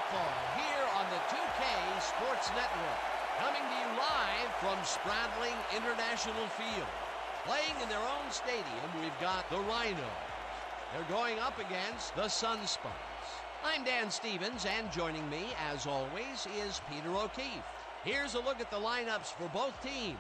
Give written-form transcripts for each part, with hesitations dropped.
Doubtful here on the 2K Sports Network. Coming to you live from Spratling International Field. Playing in their own stadium, we've got the Rhinos. They're going up against the Sunspots. I'm Dan Stevens, and joining me, as always, is Peter O'Keefe. Here's a look at the lineups for both teams.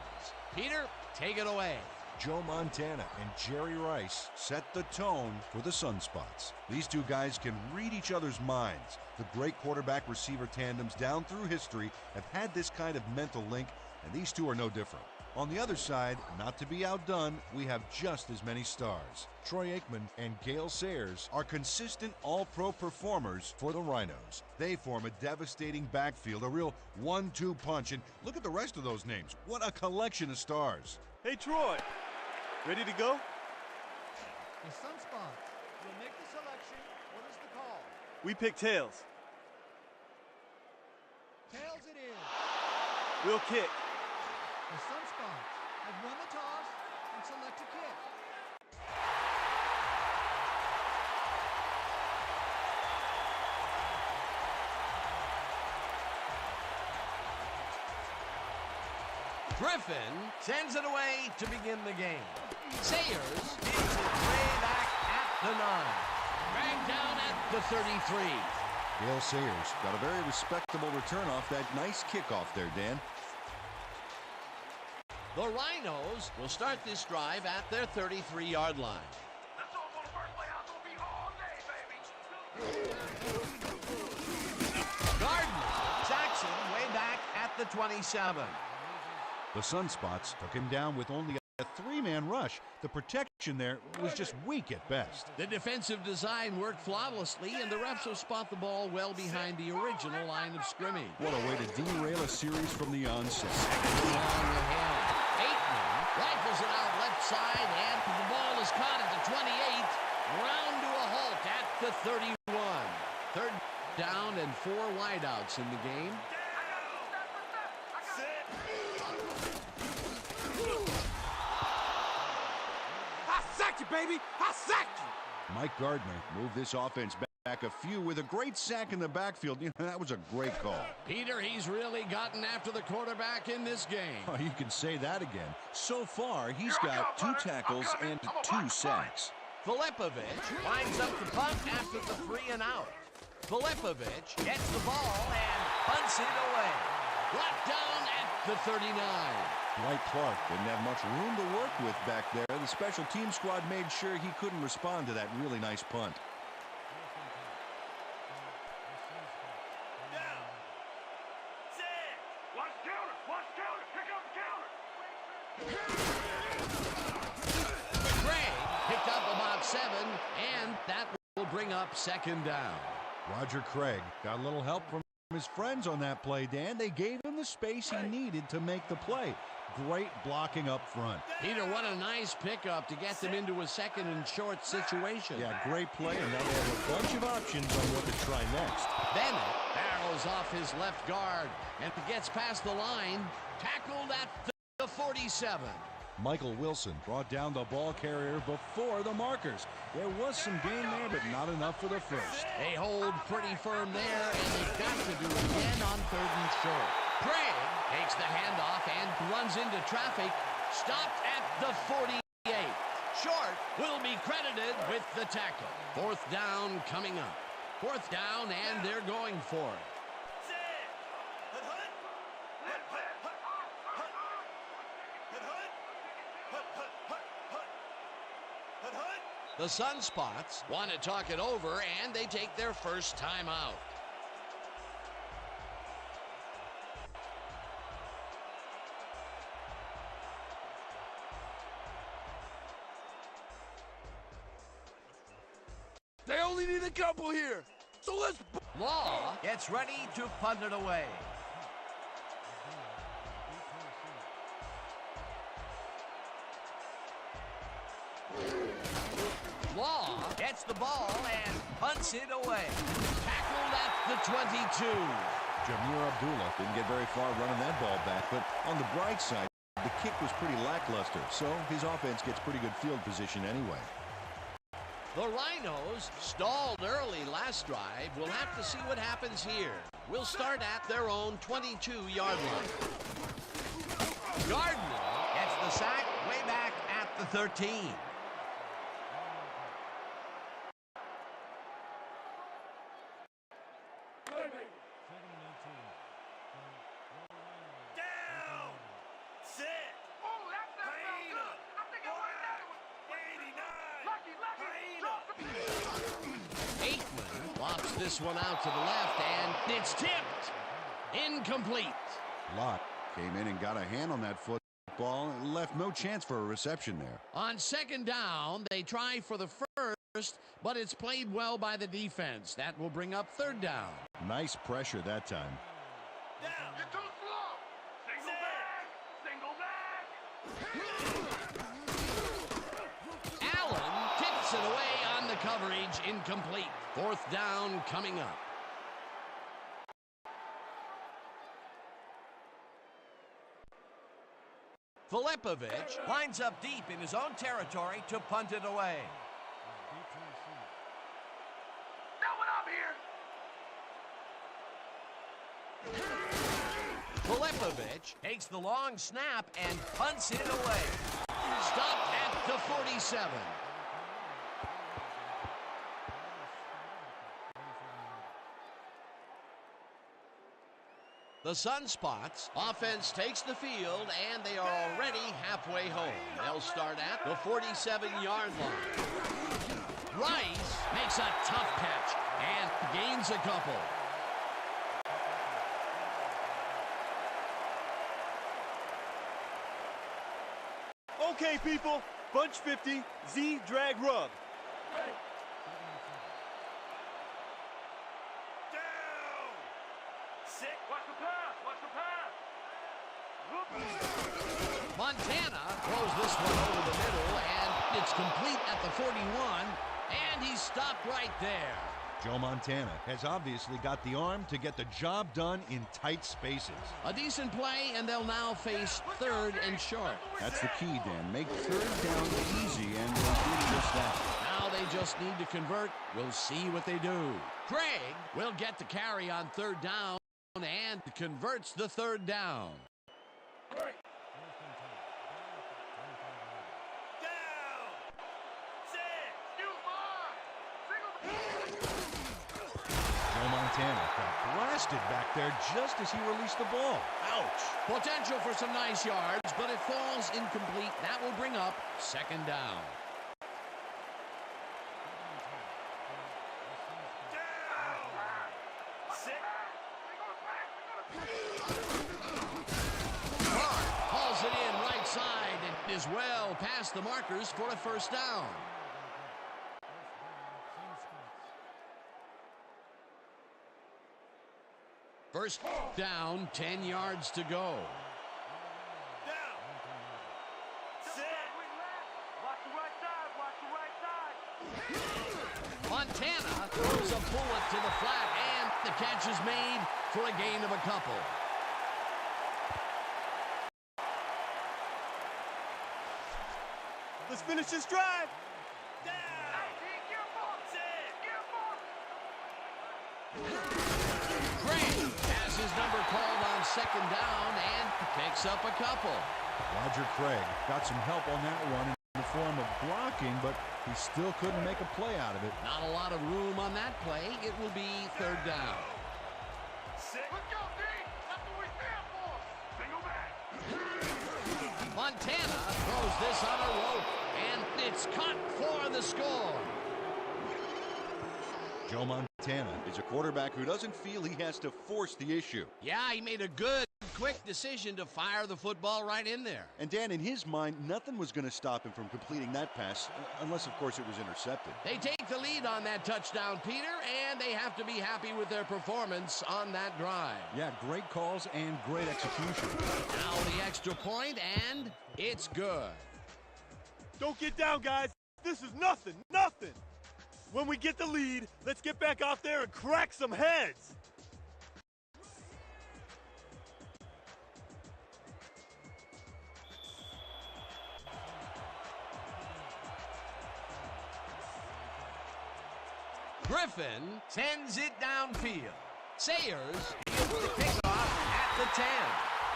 Peter, take it away. Joe Montana and Jerry Rice set the tone for the Sunspots. These two guys can read each other's minds. The great quarterback-receiver tandems down through history have had this kind of mental link, and these two are no different. On the other side, not to be outdone, we have just as many stars. Troy Aikman and Gale Sayers are consistent all-pro performers for the Rhinos. They form a devastating backfield, a real 1-2 punch, and look at the rest of those names. What a collection of stars. Hey, Troy, ready to go? The Sunspots will make the selection. What is the call? We pick tails. Tails it is. We'll kick. The Sunspots have won the toss and select a kick. Griffin sends it away to begin the game. Sayers gets it way back at the 9. Dragged down at the 33. Gale Sayers got a very respectable return off that nice kickoff there, Dan. The Rhinos will start this drive at their 33-yard line. Gardner sacks him way back at the 27. The Sunspots took him down with only a 3-man rush. The protection there was just weak at best. The defensive design worked flawlessly, and the refs will spot the ball well behind the original line of scrimmage. What a way to derail a series from the onset. Rifles it out left side, and the ball is caught at the 28. Round to a halt at the 31. Third down and 4 wideouts in the game. I sacked you, baby! I sacked you! Mike Gardner moved this offense back a few with a great sack in the backfield. You know, that was a great call. Peter, he's really gotten after the quarterback in this game. Oh, you can say that again. So far, he's got 2 tackles and 2 sacks. Filipovic winds up the punt after the 3 and out. Filipovic gets the ball and punts it away. Brought down at the 39. Dwight Clark didn't have much room to work with back there. The special team squad made sure he couldn't respond to that really nice punt. Craig picked up about 7, and that will bring up 2nd down. Roger Craig got a little help from his friends on that play, Dan. They gave him the space he needed to make the play. Great blocking up front. Peter, what a nice pickup to get them into a 2nd and short situation. Yeah, great play, and now they have a bunch of options on what to try next. Bennett barrels off his left guard and gets past the line, tackled at the 47. Michael Wilson brought down the ball carrier before the markers. There was some gain there, but not enough for the first. They hold pretty firm there, and they've got to do it again on 3rd and short. Craig takes the handoff and runs into traffic, stopped at the 48. Short will be credited with the tackle. 4th down coming up. 4th down, and they're going for it. The Sunspots want to talk it over, and they take their first time out. They only need a couple here, so let's... Law gets ready to punt it away. Law gets the ball and punts it away. Tackled at the 22. Jameer Abdullah didn't get very far running that ball back, but on the bright side, the kick was pretty lackluster, so his offense gets pretty good field position anyway. The Rhinos stalled early last drive. We'll have to see what happens here. We'll start at their own 22-yard line. Gardner gets the sack way back at the 13. This one out to the left, and it's tipped. Incomplete. Lott came in and got a hand on that football and left no chance for a reception there. On second down, they try for the first, but it's played well by the defense. That will bring up third down. Nice pressure that time. Down. You're too slow. Single back. Allen kicks it away on the coverage. Incomplete. Fourth down coming up. Filipovic lines up deep in his own territory to punt it away. Now what I'm here. Filipovic takes the long snap and punts it away. Stopped at the 47. The Sunspots offense takes the field, and they are already halfway home. They'll start at the 47-yard line. Rice makes a tough catch and gains a couple. Okay, people, bunch 50, Z drag rub. Montana throws this one over the middle, and it's complete at the 41, and he's stopped right there. Joe Montana has obviously got the arm to get the job done in tight spaces. A decent play, and they'll now face third and short. That's the key, Dan. Make third down easy, and they'll do just that. Now they just need to convert. We'll see what they do. Craig will get the carry on third down and converts the third down. Montana got blasted back there just as he released the ball. Ouch. Potential for some nice yards, but it falls incomplete. That will bring up second down. Clark hauls it in right side and is well past the markers for a first down. First down, 10 yards to go. Montana throws a bullet to the flat, and the catch is made for a gain of a couple. Let's finish this drive. Craig has his number called on second down and picks up a couple. Roger Craig got some help on that one in the form of blocking, but he still couldn't make a play out of it. Not a lot of room on that play. It will be third down. Let's go, D. That's what we stand for. Single back. Montana throws this on a rope, and it's caught for the score. Joe Montana is a quarterback who doesn't feel he has to force the issue. Yeah, he made a good, quick decision to fire the football right in there. And Dan, in his mind, nothing was going to stop him from completing that pass, unless, of course, it was intercepted. They take the lead on that touchdown, Peter, and they have to be happy with their performance on that drive. Yeah, great calls and great execution. Now the extra point, and it's good. Don't get down, guys. This is nothing, nothing. When we get the lead, let's get back out there and crack some heads. Griffin sends it downfield. Sayers gets the kickoff at the 10.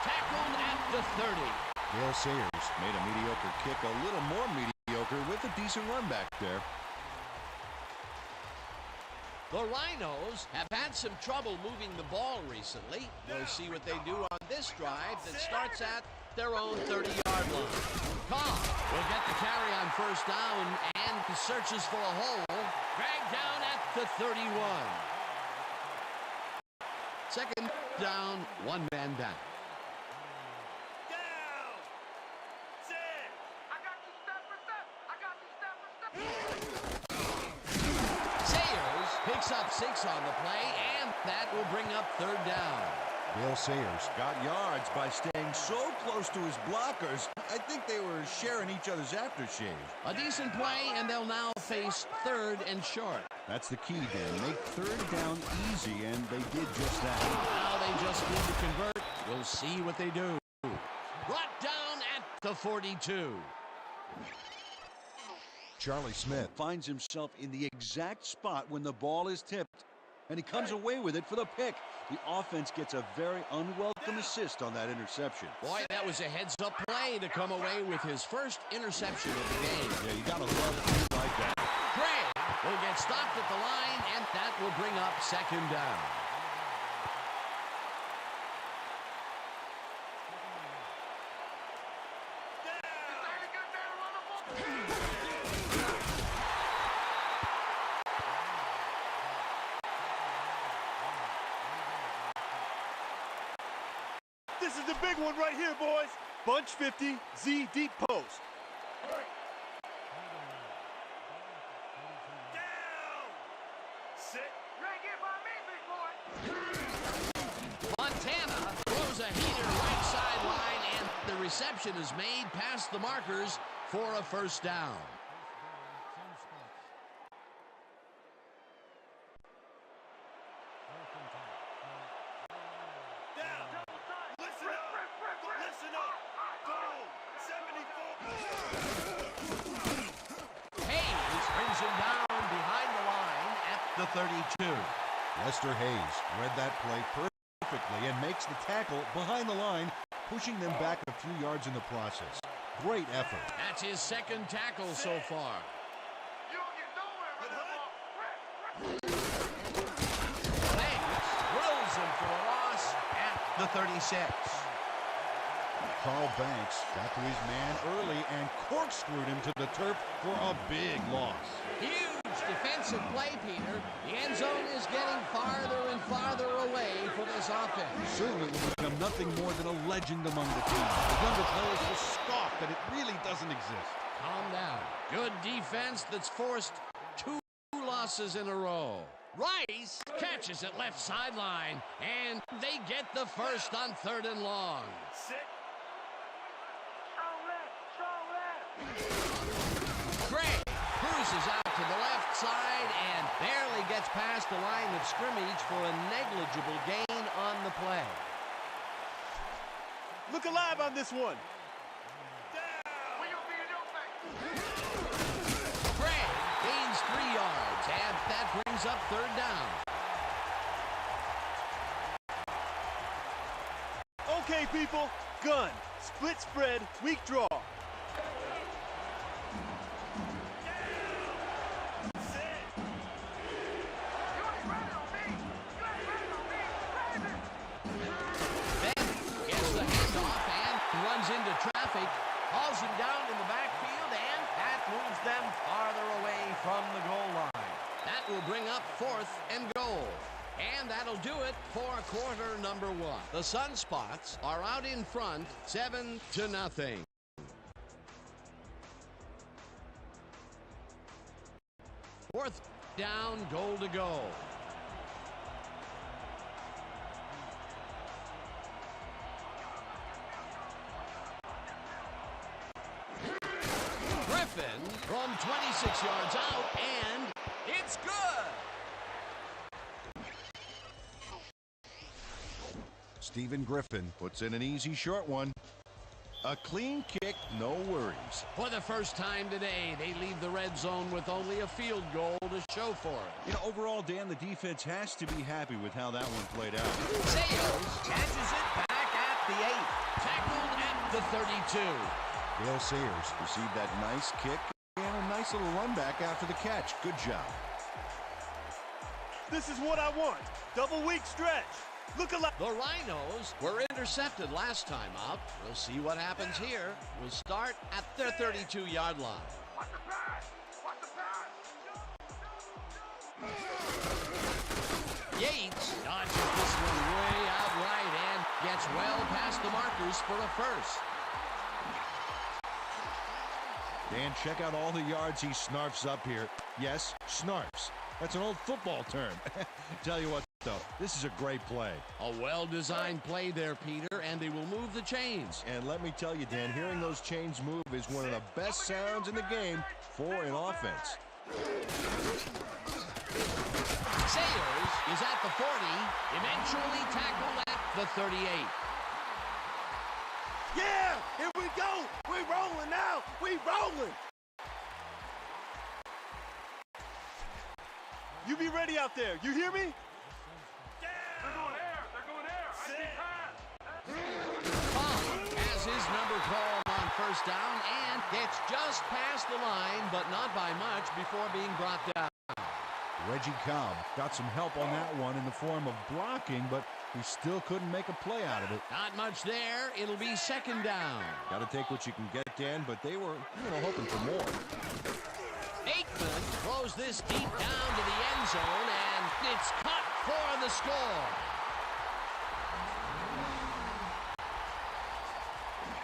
Tackled at the 30. Dale Sayers made a mediocre kick a little more mediocre with a decent run back there. The Rhinos have had some trouble moving the ball recently. We'll see what they do on this drive that starts at their own 30-yard line. Cobb will get the carry on first down and searches for a hole. Dragged down at the 31. Second down, one man down. Down. Set. I got you step for step. I got you step for step. Sayers picks up 6 on the play, and that will bring up third down. Dale Sayers got yards by staying so close to his blockers. I think they were sharing each other's aftershave. A decent play, and they'll now face third and short. That's the key, Dan. Make third down easy, and they did just that. Now they just need to convert. We'll see what they do. Brought down at the 42. Charlie Smith finds himself in the exact spot when the ball is tipped, and he comes away with it for the pick. The offense gets a very unwelcome assist on that interception. Boy, that was a heads-up play to come away with his first interception of the game. Yeah, you gotta love a like that. Gray will get stopped at the line, and that will bring up second down. This is the big one right here, boys. Bunch 50, Z deep post. Down. Sit. You ain't get by me, big boy. Montana throws a heater right sideline, and the reception is made past the markers for a first down. Hayes brings him down behind the line at the 32. Lester Hayes read that play perfectly and makes the tackle behind the line, pushing them back a few yards in the process. Great effort. That's his second tackle so far. You don't get nowhere with that ball. Banks drills him for a loss at the 36. Carl Banks got to his man early and corkscrewed him to the turf for a big loss. Huge defensive play, Peter. The end zone is getting farther and farther away for this offense. Soon it will become nothing more than a legend among the team. The younger players will scoff that it really doesn't exist. Calm down. Good defense that's forced 2 losses in a row. Rice catches it left sideline, and they get the first on third and long. Sit. Strong left. Gray cruises out to the left side and barely gets past the line of scrimmage for a negligible gain on the play. Look alive on this one. Will you be in your face? Gray gains 3 yards, and that brings up third down. Okay, people. Gun. Split spread. Weak draw. Into traffic, hauls him down in the backfield, and that moves them farther away from the goal line. That will bring up 4th and goal. And that'll do it for quarter number 1. The Sunspots are out in front, 7-0. 4th down, goal to go. From 26 yards out, and it's good. Stephen Griffin puts in an easy short one. A clean kick, no worries. For the first time today, they leave the red zone with only a field goal to show for it. You know, overall, Dan, the defense has to be happy with how that one played out. Sayers catches it back at the 8. Tackled at the 32. Dale Sayers received that nice kick and a nice little run back after the catch. Good job. This is what I want. Double weak stretch. Look alive. The Rhinos were intercepted last time out. We'll see what happens here. We'll start at their 32-yard line. Watch the pass! Watch the pass! Yates dodges this one way out right and gets well past the markers for a first. Dan, check out all the yards he snarfs up here. Yes, snarfs. That's an old football term. Tell you what, though, this is a great play. A well-designed play there, Peter, and they will move the chains. And let me tell you, Dan, hearing those chains move is one of the best sounds in the game for an offense. Sayers is at the 40, eventually tackled at the 38. Yeah, here we go. We rolling now. We rolling. You be ready out there. You hear me? They're going air! They're going air! I see pass! Fumble has his number called on first down and gets just past the line, but not by much before being brought down. Reggie Cobb got some help on that one in the form of blocking, but he still couldn't make a play out of it. Not much there. It'll be second down. Got to take what you can get, Dan, but they were, hoping for more. Aikman throws this deep down to the end zone, and it's cut for the score.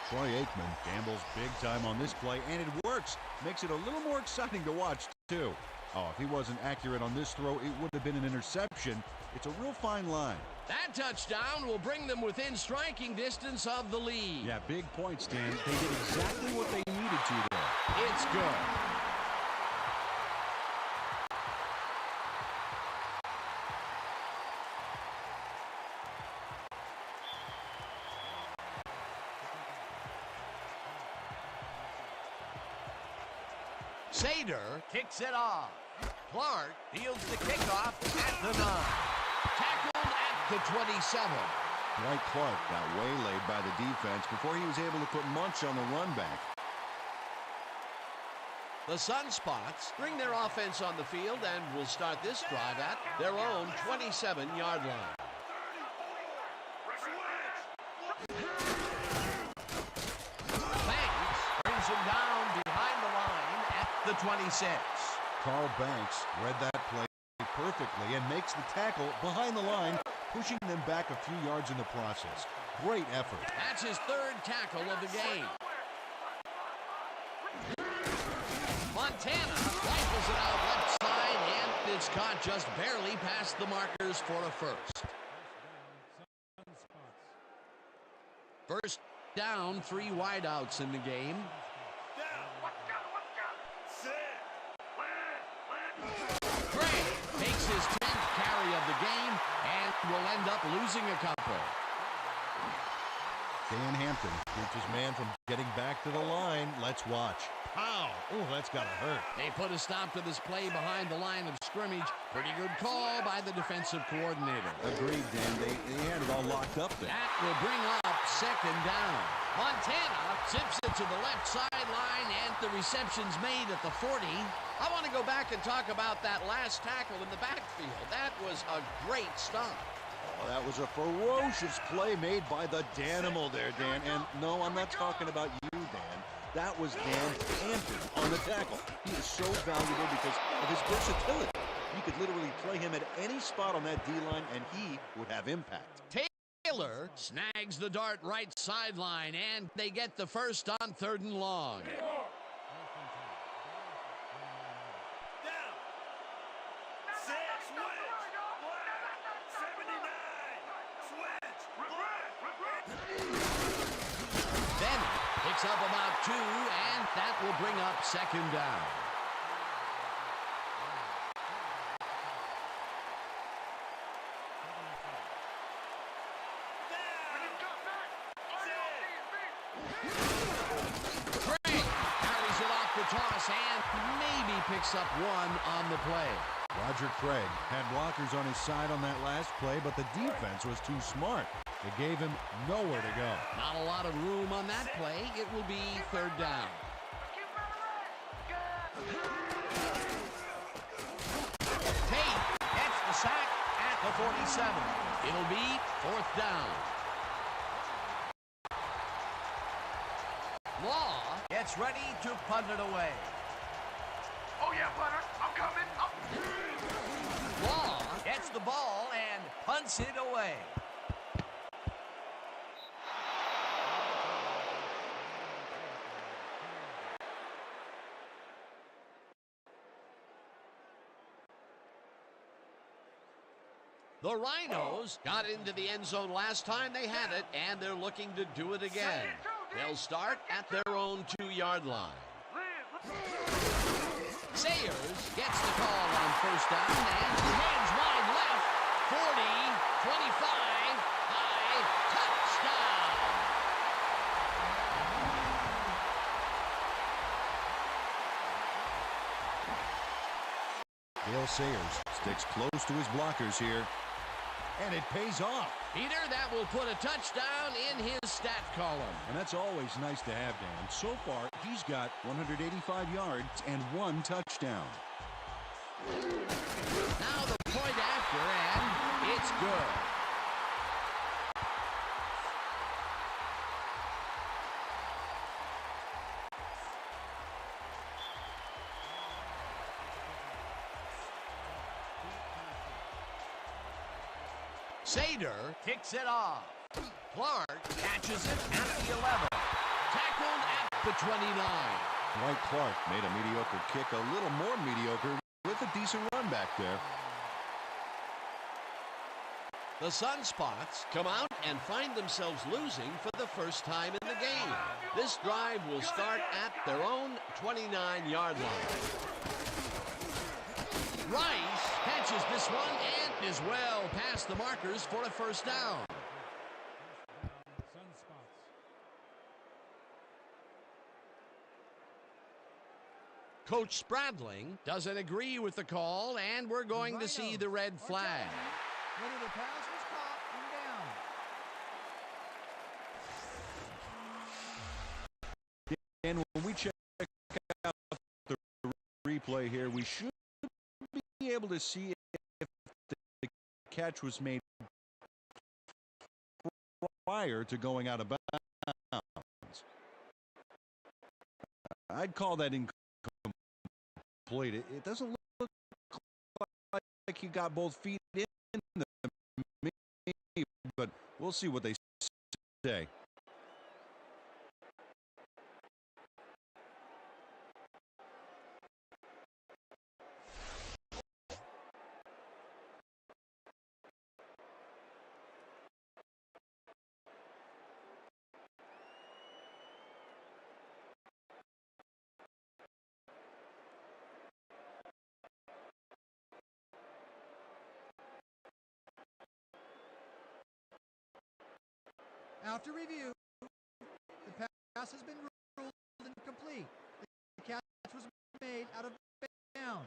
Troy Aikman gambles big time on this play, and it works. Makes it a little more exciting to watch, too. Oh, if he wasn't accurate on this throw, it would have been an interception. It's a real fine line. That touchdown will bring them within striking distance of the lead. Yeah, big points, Dan. They did exactly what they needed to there. It's good. Sader kicks it off. Clark fields the kickoff at the 9. Tackled at the 27. Dwight Clark got waylaid by the defense before he was able to put Munch on the run back. The Sunspots bring their offense on the field and will start this drive at their own 27-yard line. Banks brings him down behind the line at the 26. Carl Banks read that play perfectly and makes the tackle behind the line, pushing them back a few yards in the process. Great effort. That's his third tackle of the game. Montana rifles it out left side, and it's caught just barely past the markers for a first. First down, 3 wideouts in the game. Gray makes his 10th carry of the game and will end up losing a couple. Dan Hampton keeps his man from getting back to the line. Let's watch. Pow! Oh, that's gotta hurt. They put a stop to this play behind the line of scrimmage. Pretty good call by the defensive coordinator. Agreed, Dan. They had it all locked up there. That will bring up second down. Montana zips it to the left sideline, and the reception's made at the 40. I want to go back and talk about that last tackle in the backfield. That was a great stop. Oh, that was a ferocious play made by the Danimal there, Dan. And no, I'm not talking about you, Dan. That was Dan Hampton on the tackle. He is so valuable because of his versatility. You could literally play him at any spot on that D-line, and he would have impact. Taylor snags the dart right sideline, and they get the first on 3rd and long. Picks up about 2, and that will bring up second down. toss and maybe picks up one on the play. Roger Craig had blockers on his side on that last play, but the defense was too smart. It gave him nowhere to go. Not a lot of room on that play. It will be third down. Tate gets the sack at the 47. It'll be fourth down. Law gets ready to punt it away. Oh yeah, punter, I'm coming. Law gets the ball and punts it away. The Rhinos got into the end zone last time they had it, and they're looking to do it again. They'll start at their own 2-yard line. Sayers gets the call on first down and hands wide left. 40, 25, high, touchdown. Dale Sayers sticks close to his blockers here, and it pays off. Peter, that will put a touchdown in his stat column. And that's always nice to have, Dan. So far, he's got 185 yards and 1 touchdown. Now the point after, and it's good. Sater kicks it off. Clark catches it at the 11. Tackled at the 29. Dwight Clark made a mediocre kick a little more mediocre with a decent run back there. The Sunspots come out and find themselves losing for the first time in the game. This drive will start at their own 29-yard line. Rice catches this one and is well past the markers for a first down. Coach Spradling doesn't agree with the call, and we're going to see the red flag. Whether the pass was caught and down. And when we check out the replay here, we should be able to see if the catch was made prior to going out of bounds. I'd call that incomplete. It doesn't look like he got both feet in the knee, but we'll see what they say. After review, the pass has been ruled incomplete. The catch was made out of bounds.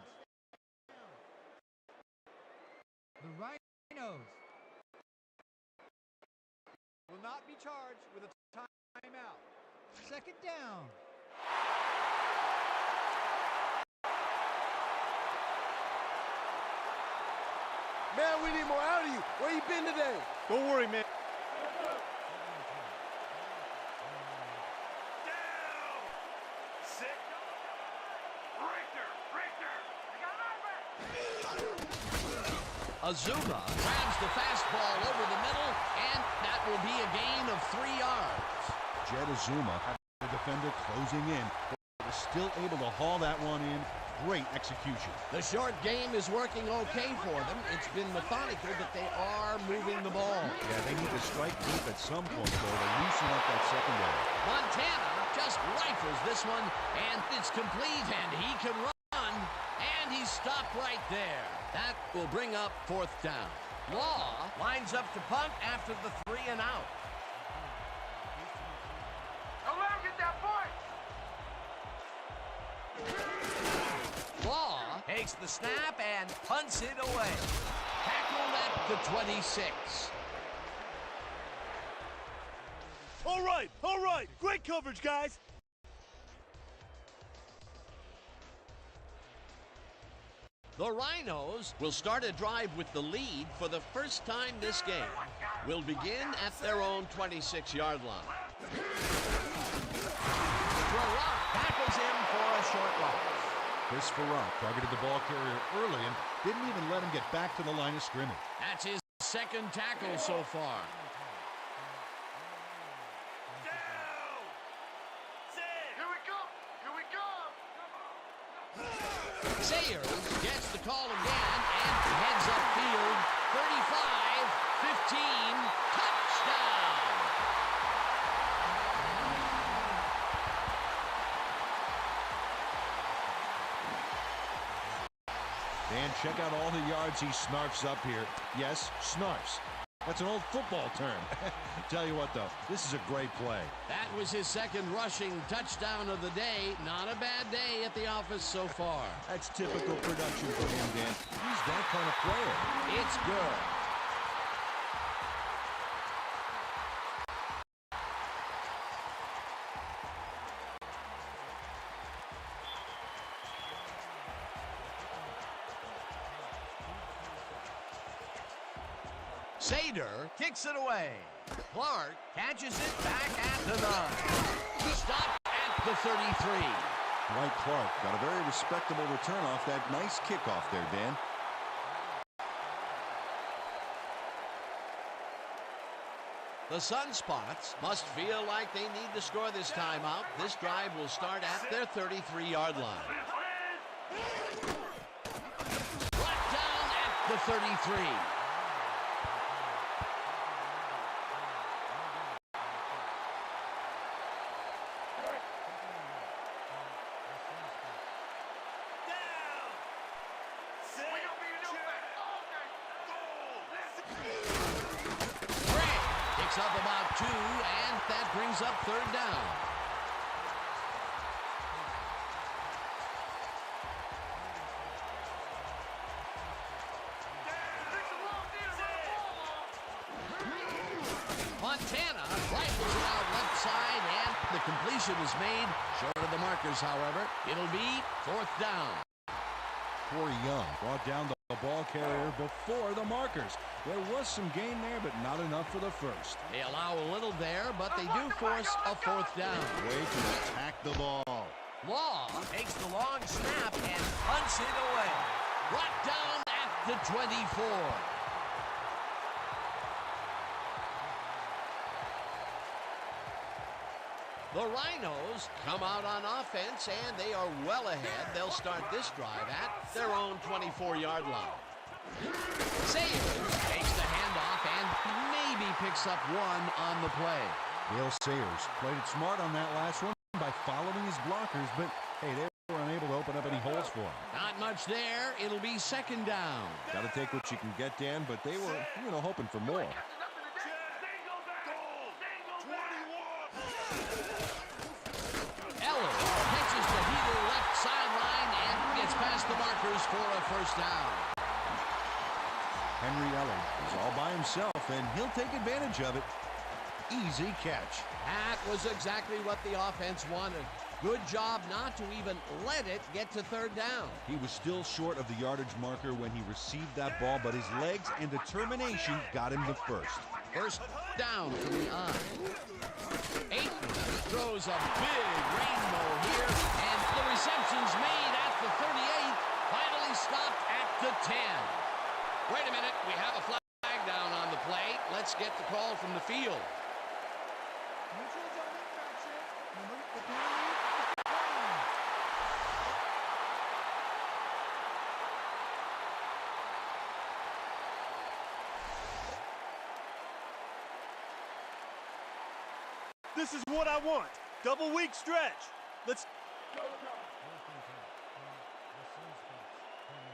The Rhinos will not be charged with a timeout. Second down. Man, we need more out of you. Where you been today? Don't worry, man. Azuma grabs the fastball over the middle, and that will be a gain of 3 yards. Jed Azuma had the defender closing in, but was still able to haul that one in. Great execution. The short game is working okay for them. It's been methodical, but they are moving the ball. Yeah, they need to strike deep at some point, though, to loosen up that secondary. Montana just rifles this one, and it's complete, and he can run, and he's stopped right there. That will bring up fourth down. Law lines up to punt after the 3 and out. Don't let him get that point. takes the snap and punts it away. Tackled at the 26. All right. Great coverage, guys. The Rhinos will start a drive with the lead for the first time this game. Will begin at their own 26-yard line. Farrar tackles him for a short loss. Chris Farrar targeted the ball carrier early and didn't even let him get back to the line of scrimmage. That's his second tackle so far. Sayers gets the call again and heads upfield. 35, 15, touchdown! Dan, check out all the yards he snarfs up here. Yes, snarfs. That's an old football term. Tell you what, though, this is a great play. That was his second rushing touchdown of the day. Not a bad day at the office so far. That's typical production for him, Dan. He's that kind of player. It's good. Sader kicks it away. Clark catches it back at the 9. Stopped at the 33. Dwight Clark got a very respectable return off that nice kickoff there, Dan. The Sunspots must feel like they need to score this timeout. This drive will start at their 33-yard line. Brought down at the 33. Up about 2, and that brings up third down. Montana rifles it out left side, and the completion is made. Short of the markers, however. It'll be fourth down. Corey Young brought down the ball carrier before the markers. There was some gain there, but not enough for the first. They allow a little there, but they do force a fourth down. Way to attack the ball. Law takes the long snap and punts it away. Brought down at the 24. The Rhinos come out on offense, and they are well ahead. They'll start this drive at their own 24-yard line. Sayers takes the handoff and maybe picks up one on the play. Dale Sayers played it smart on that last one by following his blockers, but hey, they were unable to open up any holes for him. Not much there. It'll be second down. Got to take what you can get, Dan, but they were, hoping for more. Eller catches the heater left sideline and gets past the markers for a first down. Henry Eller is all by himself, and he'll take advantage of it. Easy catch. That was exactly what the offense wanted. Good job not to even let it get to third down. He was still short of the yardage marker when he received that ball, but his legs and determination got him the first. First down from the eye. Aiton throws a big rainbow here, and the reception's made at the 38, finally stopped at the 10. Wait a minute, we have a flag down on the play. Let's get the call from the field. Neutral zone infraction. The penalty. This is what I want. Double weak stretch. Let's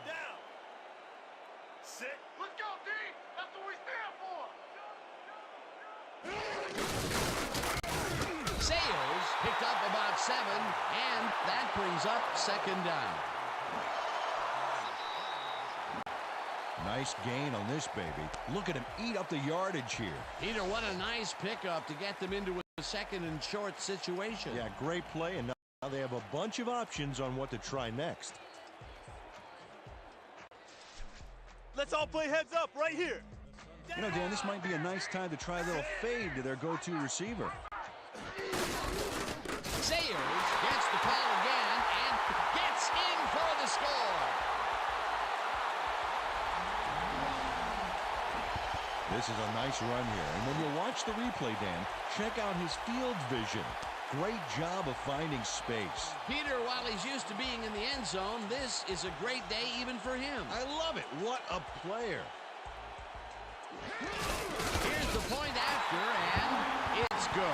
down. Sit. Let's go, D! That's what we stand for! Sayers picked up about 7, and that brings up second down. Nice gain on this baby. Look at him eat up the yardage here. Peter, what a nice pickup to get them into a second and short situation. Yeah, great play, and now they have a bunch of options on what to try next. Let's all play heads up right here. You know, Dan, this might be a nice time to try a little fade to their go-to receiver. Sayers gets the call again and gets in for the score. This is a nice run here. And when you watch the replay, Dan, check out his field vision. Great job of finding space. Peter, while he's used to being in the end zone, this is a great day even for him. I love it. What a player. Here's the point after, and it's good.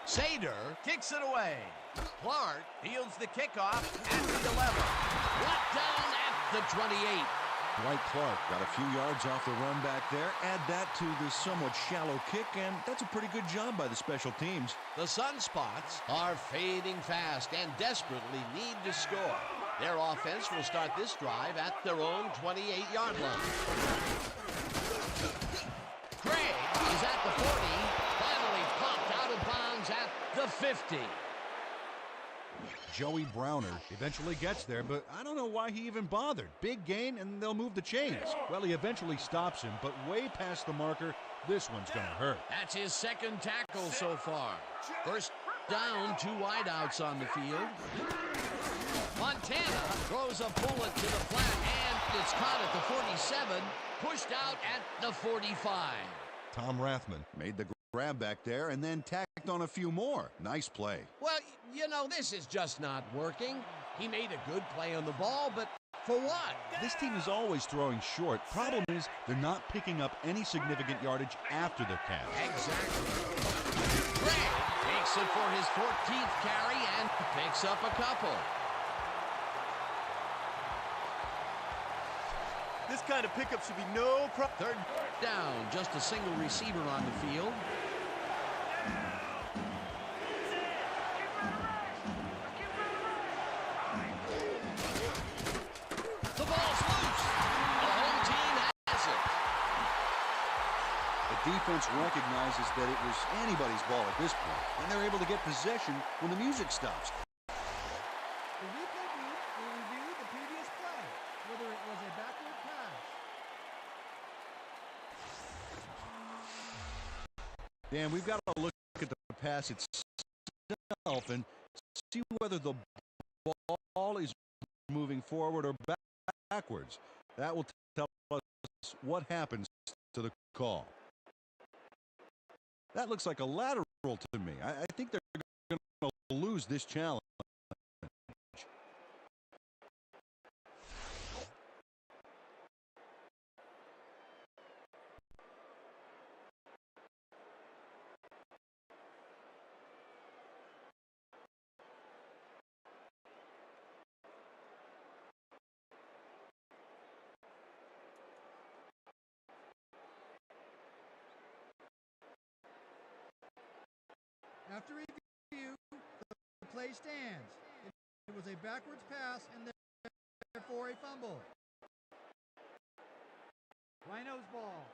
Sader kicks it away. Clark fields the kickoff at the 11. Brought down at the 28. Dwight Clark got a few yards off the run back there. Add that to the somewhat shallow kick, and that's a pretty good job by the special teams. The Sunspots are fading fast and desperately need to score. Their offense will start this drive at their own 28-yard line. Craig is at the 40. Finally popped out of bounds at the 50. Joey Browner eventually gets there, but I don't know why he even bothered. Big gain, and they'll move the chains. Well, he eventually stops him, but way past the marker, this one's going to hurt. That's his second tackle so far. First down, 2 wideouts on the field. Montana throws a bullet to the flat, and it's caught at the 47, pushed out at the 45. Tom Rathman made the grab back there and then tacked on a few more. Nice play. Well, you know, this is just not working. He made a good play on the ball, but for what? This team is always throwing short. Problem is, they're not picking up any significant yardage after the catch. Exactly. Greg takes it for his 14th carry and picks up a couple. This kind of pickup should be no problem. Third down, just a single receiver on the field. The ball's loose. The home team has it. The defense recognizes that it was anybody's ball at this point, and they're able to get possession when the music stops. The replay booth will review the previous play, whether it was a backward pass. Dan, we've got to look at the pass itself and see whether the ball is moving forward or backwards. That will tell us what happens to the call. That looks like a lateral to me. I think they're going to lose this challenge. After review, the play stands. It was a backwards pass and therefore a fumble. Rhinos ball.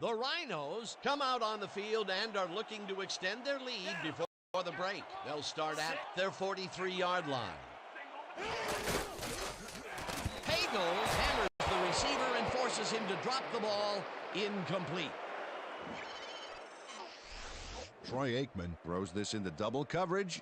The Rhinos come out on the field and are looking to extend their lead before the break. They'll start at their 43-yard line. Hagel hammers the receiver and forces him to drop the ball. Incomplete. Troy Aikman throws this into double coverage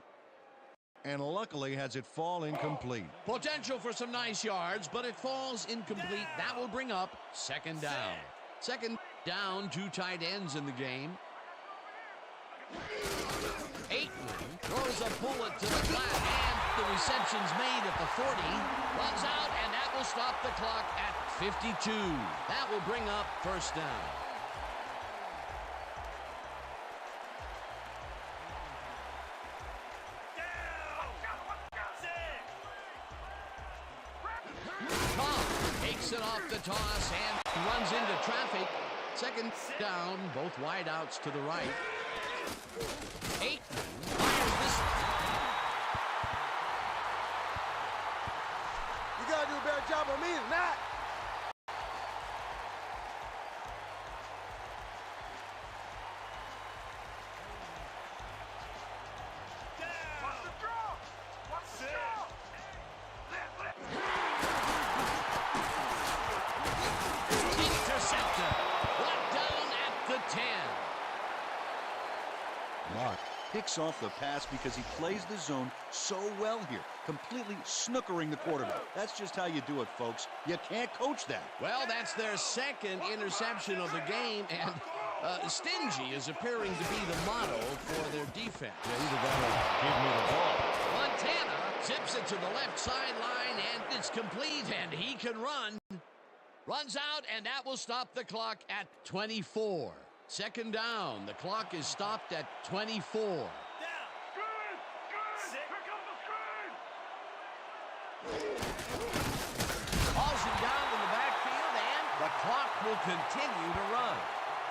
and luckily has it fall incomplete. Potential for some nice yards, but it falls incomplete. That will bring up second down. Second down, 2 tight ends in the game. Aikman throws a bullet to the flat, and the reception's made at the 40. Runs out, and that will stop the clock at 52. That will bring up first down. Takes it off the toss and runs into traffic. Second down, both wideouts to the right. Aikman fires this. You gotta do a better job on me than that. What's the draw? What's the draw? Intercepted. Brought down at the 10. Locke picks off the pass because he plays the zone so well here, completely snookering the quarterback. That's just how you do it, folks. You can't coach that. Well, that's their second interception of the game, and Stingy is appearing to be the model for their defense. Yeah, either that or give me the ball. Montana zips it to the left sideline, and it's complete, and he can run. Runs out, and that will stop the clock at 24. Second down. The clock is stopped at 24. Screen! Screen! Here comes the screen! Hauls him down in the backfield, and the clock will continue to run.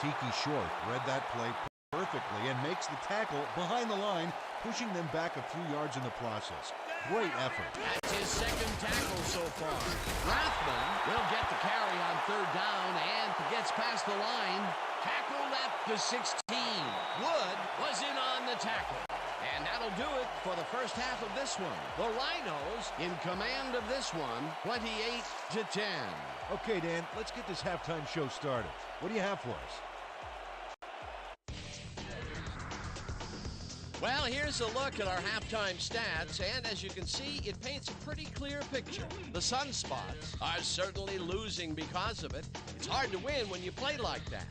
Tiki Short read that play perfectly and makes the tackle behind the line, pushing them back a few yards in the process. Great effort. That's his second tackle so far. Rathman will get the carry on third down and gets past the line. Tackled at the 16. Wood was in on the tackle. And that'll do it for the first half of this one. The Rhinos in command of this one, 28-10. Okay, Dan, let's get this halftime show started. What do you have for us? Well, here's a look at our halftime stats, and as you can see, it paints a pretty clear picture. The Sunspots are certainly losing because of it. It's hard to win when you play like that.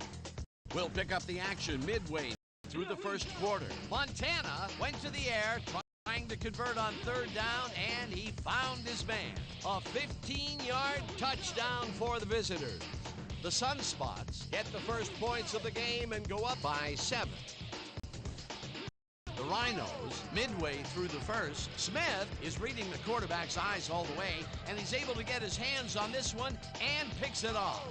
We'll pick up the action midway through the first quarter. Montana went to the air, trying to convert on third down, and he found his man. A 15-yard touchdown for the visitors. The Sunspots get the first points of the game and go up by 7. The Rhinos, midway through the first, Smith is reading the quarterback's eyes all the way, and he's able to get his hands on this one and picks it off.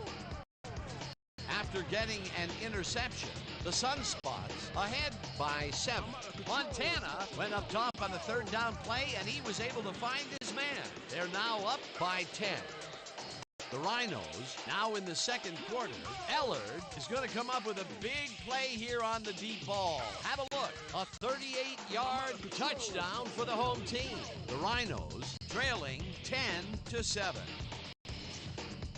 After getting an interception, the Sunspots ahead by 7. Montana went up top on the third down play, and he was able to find his man. They're now up by 10. The Rhinos, now in the second quarter, Ellard is going to come up with a big play here on the deep ball. Have a look. A 38-yard touchdown for the home team. The Rhinos trailing 10-7.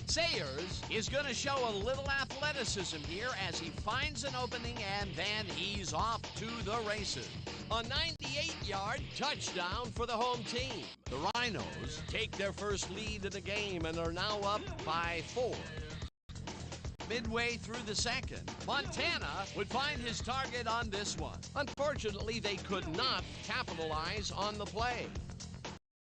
Sayers is going to show a little athleticism here as he finds an opening, and then he's off to the races. A 98-yard touchdown for the home team. The Rhinos take their first lead in the game and are now up by 4. Midway through the second, Montana would find his target on this one. Unfortunately, they could not capitalize on the play.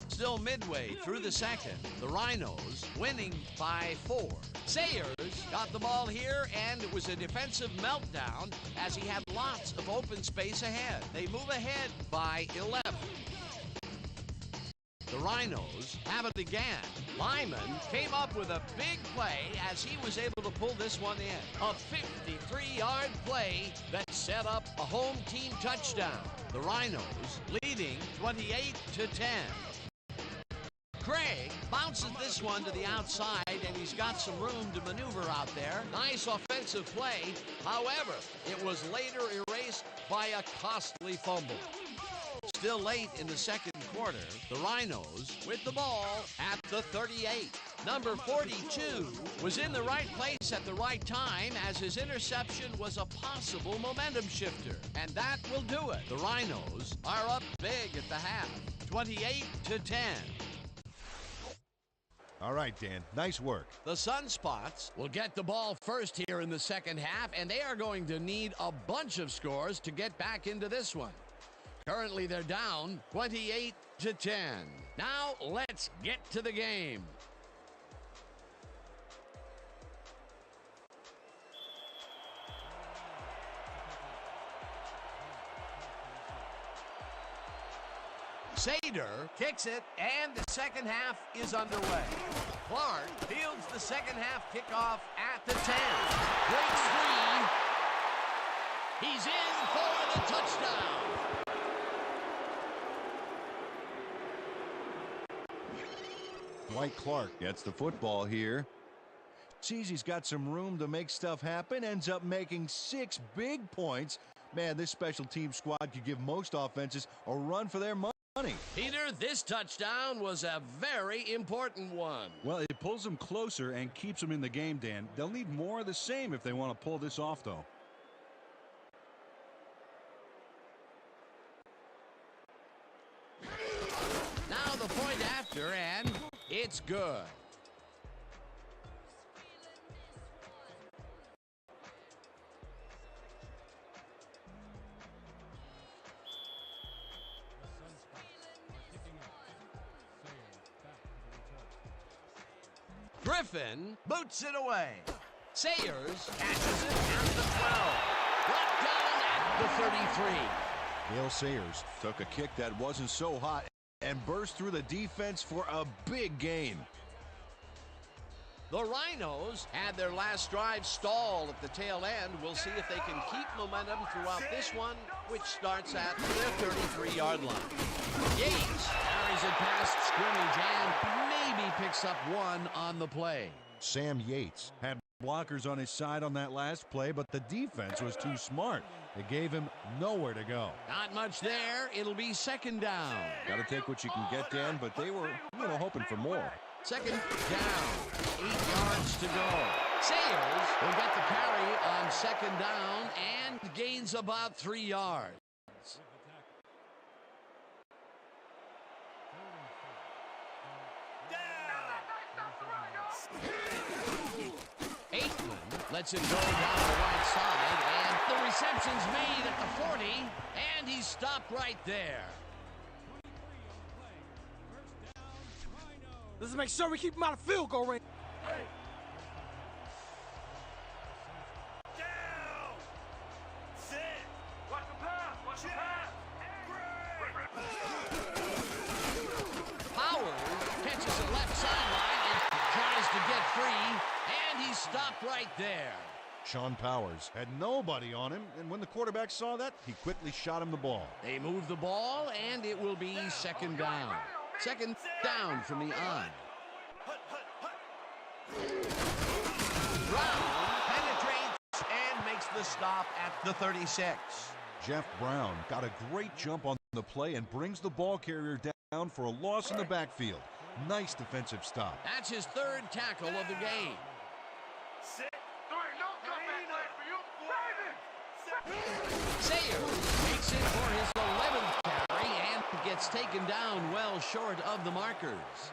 Still midway through the second, the Rhinos winning by 4. Sayers got the ball here, and it was a defensive meltdown as he had lots of open space ahead. They move ahead by 11. The Rhinos have it again. Lyman came up with a big play as he was able to pull this one in. A 53-yard play that set up a home team touchdown. The Rhinos leading 28-10. Craig bounces this one to the outside, and he's got some room to maneuver out there. Nice offensive play. However, it was later erased by a costly fumble. Still late in the second quarter, the Rhinos with the ball at the 38. Number 42 was in the right place at the right time, as his interception was a possible momentum shifter. And that will do it. The Rhinos are up big at the half, 28-10. All right, Dan, nice work. The Sunspots will get the ball first here in the second half, and they are going to need a bunch of scores to get back into this one. Currently, they're down 28-10. Now, let's get to the game. Sader kicks it, and the second half is underway. Clark fields the second half kickoff at the 10. Breaks free. He's in for the touchdown. Dwight Clark Gets the football here. Sees he's got some room to make stuff happen. Ends up making 6 big points. Man, this special team squad could give most offenses a run for their money. Peter, this touchdown was a very important one. Well, it pulls them closer and keeps them in the game, Dan. They'll need more of the same if they want to pull this off, though. Now the point after, and it's good. Griffin boots it away. Sayers catches it at the 12. Brought down at the 33. Dale Sayers Took a kick that wasn't so hot and burst through the defense for a big gain. The Rhinos had their last drive stall at the tail end. We'll see if they can keep momentum throughout this one, which starts at their 33-yard line. Yates carries it past scrimmage and maybe picks up one on the play. Sam Yates Had blockers on his side on that last play, but the defense was too smart. It gave him nowhere to go. Not much there. It'll be second down. Got to take what you can get, Dan, but they were, hoping for more. Second down, 8 yards to go. Sayers will get the carry on second down and gains about 3 yards. Aikman lets him go down the right side, and the reception's made at the 40, and he's stopped right there. Let's make sure we keep him out of field goal range. Down! Sit! Watch the pass! Watch the pass! Powers catches the left sideline and tries to get free, and he's stopped right there. Sean Powers had nobody on him, and when the quarterback saw that, he quickly shot him the ball. They move the ball, and it will be second down. Second down from the on. Brown penetrates and makes the stop at the 36. Jeff Brown got a great jump on the play and brings the ball carrier down for a loss in the backfield. Nice defensive stop. That's his third tackle of the game. Sit! There ain't no comeback plan for you! Sayers makes it for his 11th carry and gets taken down well short of the markers.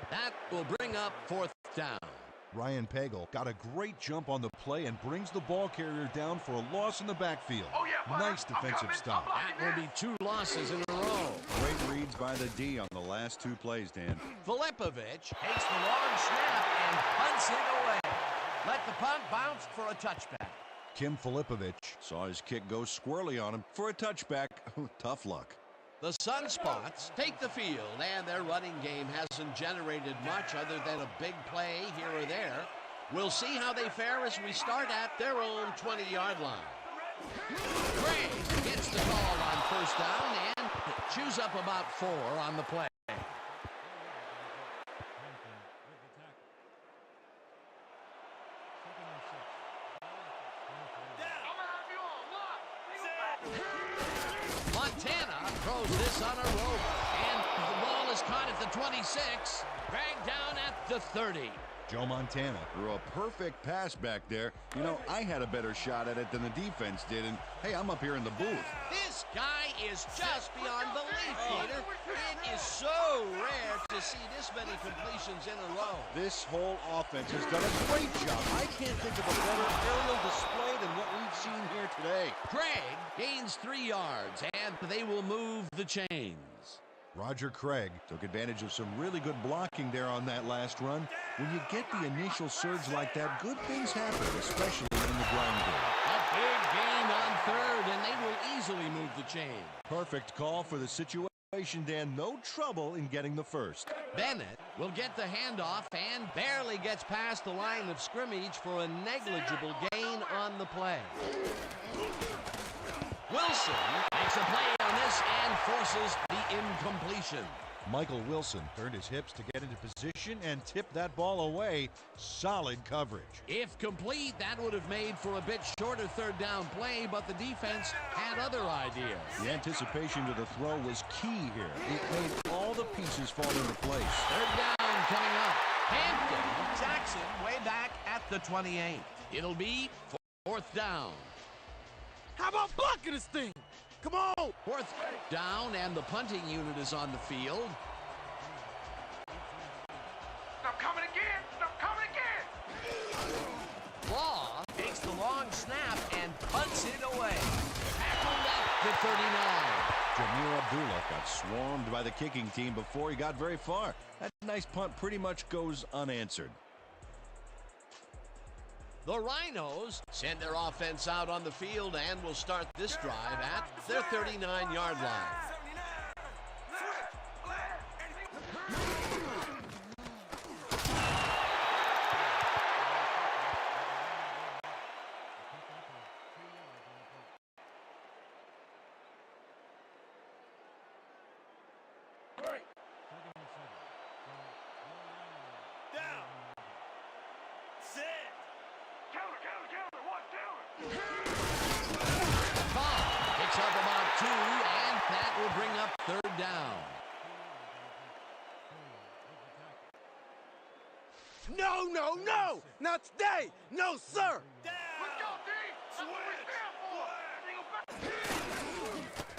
That will bring up fourth down. Ryan Pagel got a great jump on the play and brings the ball carrier down for a loss in the backfield. Oh, yeah, Nice defensive stop. That will be 2 losses in a row. Great reads by the D on the last 2 plays, Dan. Filipovich takes the long snap and punts it away. Let the punt bounce for a touchback. Kim Filipovich Saw his kick go squirrely on him for a touchback. Tough luck. The Sunspots take the field, and their running game hasn't generated much other than a big play here or there. We'll see how they fare as we start at their own 20-yard line. Gray gets the call on first down and chews up about 4 on the play. pass on a rope. And the ball is caught at the 26. Dragged down at the 30. Joe Montana threw a perfect pass back there. You know, I had a better shot at it than the defense did, and hey, I'm up here in the booth. This guy is just beyond belief, Peter. It is so rare to see this many completions in a row. This whole offense has done a great job. I can't think of a better aerial display than what we've seen here today. Craig gains 3 yards, and they will move the chains. Roger Craig Took advantage of some really good blocking there on that last run. When you get the initial surge like that, good things happen, especially in the ground game. A big gain on third, and they will easily move the chain. Perfect call for the situation, Dan. No trouble in getting the first. Bennett will get the handoff and barely gets past the line of scrimmage for a negligible gain on the play. Wilson makes a play on this and forces the incompletion. Michael Wilson turned his hips to get into position and tipped that ball away. Solid coverage. If complete, that would have made for a bit shorter third down play, but the defense had other ideas. The anticipation to the throw was key here. It made all the pieces fall into place. Third down coming up. Hampton Jackson way back at the 28. It'll be 4th down. How about blocking this thing? Come on! 4th down, and the punting unit is on the field. I'm coming again. I'm coming again. Law takes the long snap and punts it away. Tackled at the 39. Jameer Abdullah got swarmed by the kicking team before he got very far. That nice punt pretty much goes unanswered. The Rhinos send their offense out on the field and will start this drive at their 39-yard line. Down. Sit. Counter. Watch down. Cobb picks up about 2, and that will bring up 3rd down. No! Not today! No, sir! Let's go, D. That's what we stand for.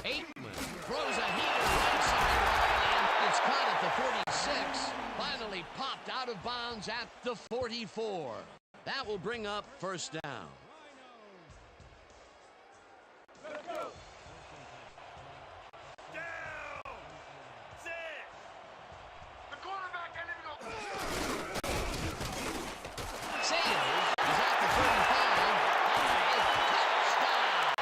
Aikman throws a heater right sideline, and it's caught at the 46. Finally popped out of bounds at the 44. That will bring up 1st down. Let's go. Down. Sit. The quarterback can't even go. Sayers is at the 35. Touchdown!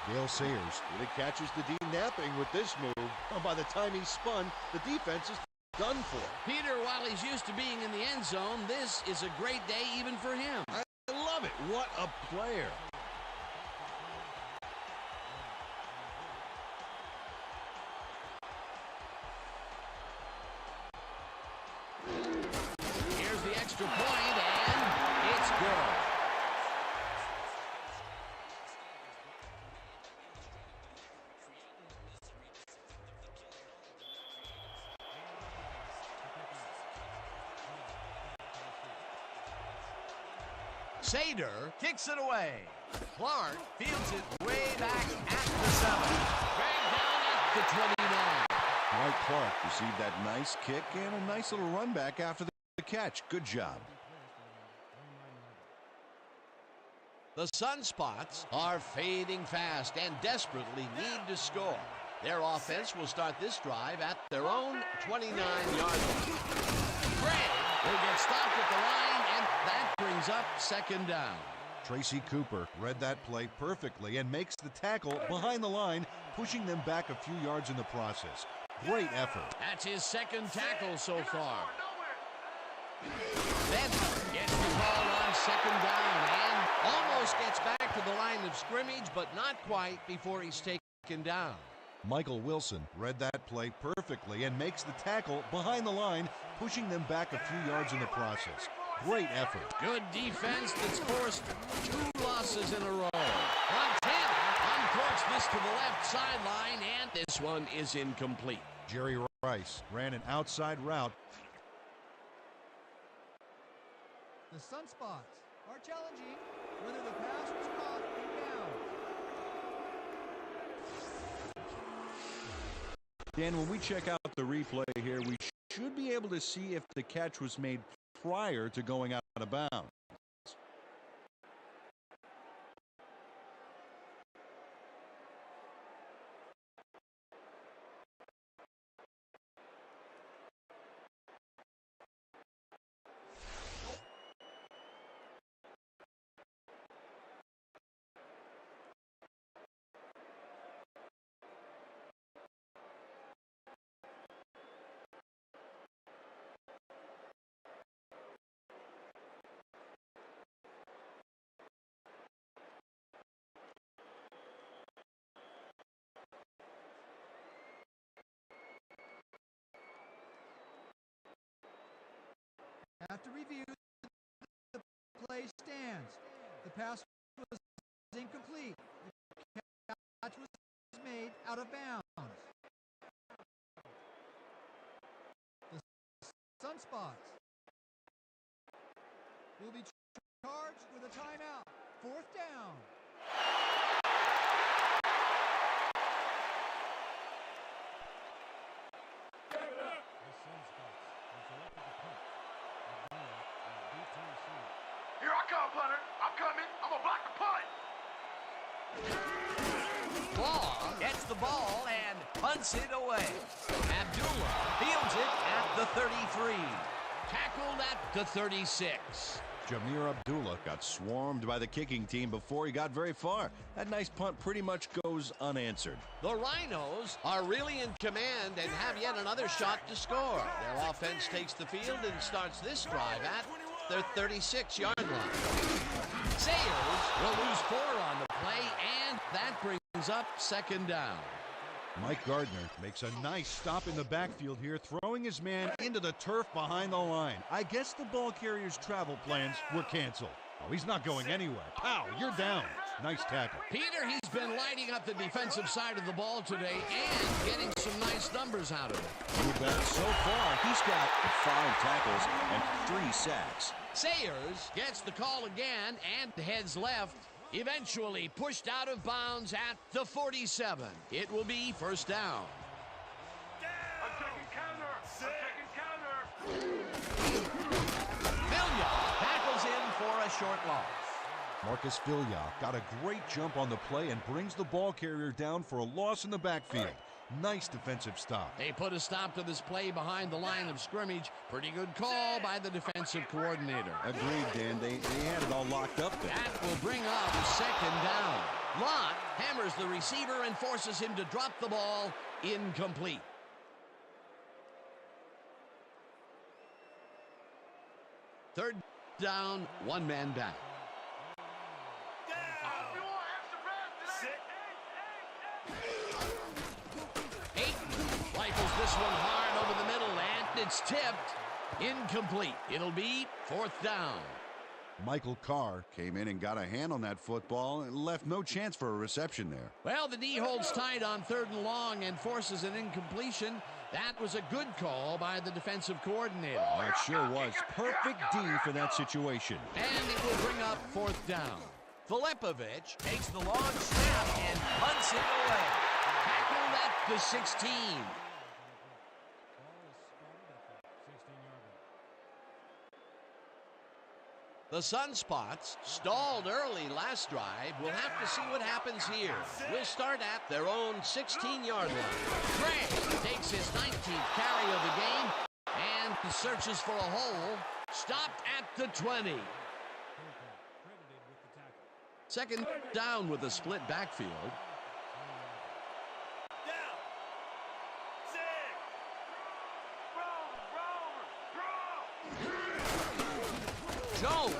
Gale Sayers Really catches the D napping with this move. By the time he spun, the defense is done for. Peter, while he's used to being in the end zone, this is a great day even for him. I love it. What a player. Here's the extra point, and it's good. Sader kicks it away. Clark fields it way back at the 7. Dragged down at the 29. Dwight Clark received that nice kick and a nice little run back after the catch. Good job. The Sunspots are fading fast and desperately need to score. Their offense will start this drive at their own 29-yard line. Craig will get stopped at the line, and that brings up 2nd down. Tracy Cooper read that play perfectly and makes the tackle behind the line, pushing them back a few yards in the process. Great effort. That's his 2nd tackle so far. Bennett gets the call on 2nd down and almost gets back to the line of scrimmage, but not quite before he's taken down. Michael Wilson read that play perfectly and makes the tackle behind the line, pushing them back a few yards in the process. Great effort. Good defense that's forced 2 losses in a row. Montana this to the left sideline, and this one is incomplete. Jerry Rice ran an outside route. The Sunspots are challenging whether the pass was caught in bounds. Dan, when we check out the replay here, we should be able to see if the catch was made prior to going out of bounds. After review, the play stands. The pass was incomplete. The catch was made out of bounds. The Sunspots will be charged with a timeout. 4th down. Here I come, punter. I'm coming. I'm gonna block the punt. Law gets the ball and punts it away. Abdullah fields it at the 33. Tackled at the 36. Jameer Abdullah got swarmed by the kicking team before he got very far. That nice punt pretty much goes unanswered. The Rhinos are really in command and have yet another shot to score. Their offense takes the field and starts this drive at their 36-yard line. Sayers will lose 4 on the play, and that brings up 2nd down. Mike Gardner makes a nice stop in the backfield here, throwing his man into the turf behind the line. I guess the ball carrier's travel plans were canceled. Oh, he's not going anywhere. Pow, you're down. Nice tackle. Peter, he's been lighting up the defensive side of the ball today and getting some nice numbers out of it. You bet. So far, he's got 5 tackles and 3 sacks. Sayers gets the call again and heads left. Eventually pushed out of bounds at the 47. It will be 1st down. I'm taking counter. I'm taking counter. Villia tackles in for a short loss. Marcus Villia got a great jump on the play and brings the ball carrier down for a loss in the backfield. Nice defensive stop. They put a stop to this play behind the line of scrimmage. Pretty good call by the defensive coordinator. Agreed, Dan. They had it all locked up there. That will bring up 2nd down. Lott hammers the receiver and forces him to drop the ball. Incomplete. Third down, 1 man back. Rifles this one hard over the middle, and it's tipped. Incomplete. It'll be 4th down. Michael Carr came in and got a hand on that football and left no chance for a reception there. Well, the D holds tight on 3rd and long and forces an incompletion. That was a good call by the defensive coordinator. Oh, it sure was. Perfect D for that situation. And it will bring up 4th down. Filipovich takes the long snap and punts it away. Tackled at the 16. The Sunspots stalled early last drive. We'll have to see what happens here. We'll start at their own 16-yard line. Gray takes his 19th carry of the game and searches for a hole. Stopped at the 20. 2nd down with a split backfield. Jones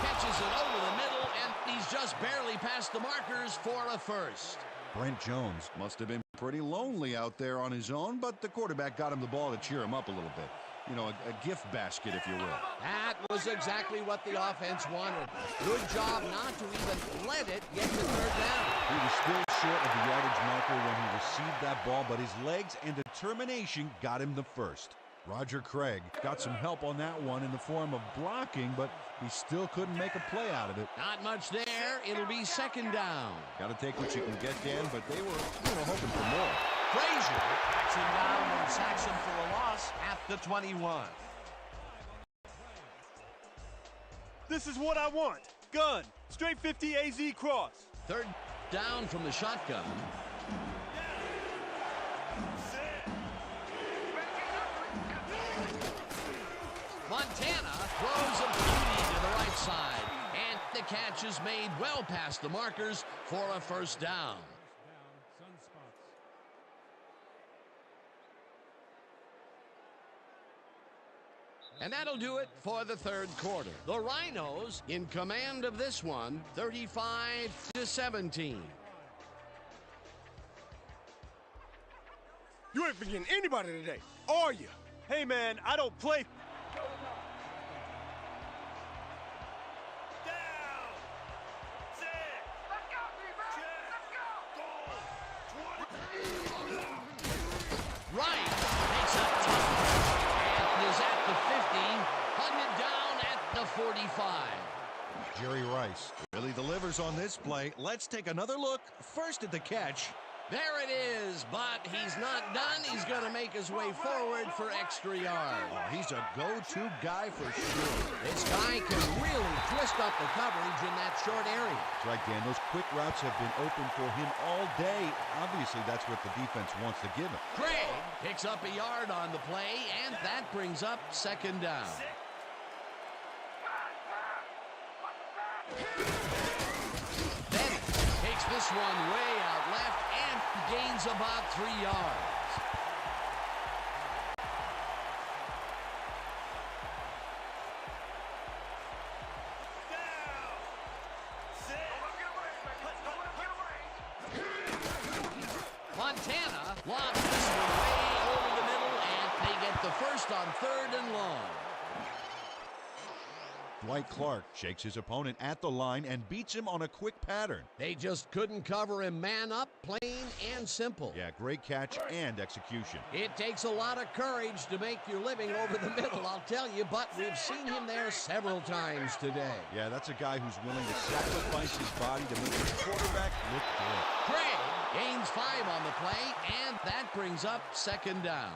catches it over the middle, and he's just barely past the markers for a 1st. Brent Jones must have been pretty lonely out there on his own, but the quarterback got him the ball to cheer him up a little bit. You know, a gift basket, if you will. That was exactly what the offense wanted. Good job not to even let it get to 3rd down. He was still short of the yardage marker when he received that ball, but his legs and determination got him the first. Roger Craig got some help on that one in the form of blocking, but he still couldn't make a play out of it. Not much there. It'll be second down. Got to take what you can get, Dan, but they were hoping for more. Frazier backs him down and sacks him for a loss at the 21. This is what I want. Gun. Straight 50 AZ cross. Third down from the shotgun. Montana throws a beauty to the right side. And the catch is made well past the markers for a first down. And that'll do it for the third quarter. The Rhinos in command of this one, 35-17. You ain't forgetting anybody today, are you? Hey, man, I don't play. Wright takes up 10 and is at the 50, hunted down at the 45. Jerry Rice Really delivers on this play. Let's take another look. First at the catch. There it is, but he's not done. He's going to make his way forward for extra yards. Oh, he's a go-to guy for sure. This guy can really twist up the coverage in that short area. That's right, Dan. Those quick routes have been open for him all day. Obviously, that's what the defense wants to give him. Craig picks up a yard on the play, and that brings up second down. Bennett takes this one way out left and gains about 3 yards. Montana lobs this one way over the middle, and they get the first on 3rd and long. Dwight Clark shakes his opponent at the line and beats him on a quick pattern. They just couldn't cover him man up, plain and simple. Yeah, great catch and execution. It takes a lot of courage to make your living over the middle, I'll tell you, but we've seen him there several times today. Yeah, that's a guy who's willing to sacrifice his body to make his quarterback look good. Craig gains 5 on the play, and that brings up second down.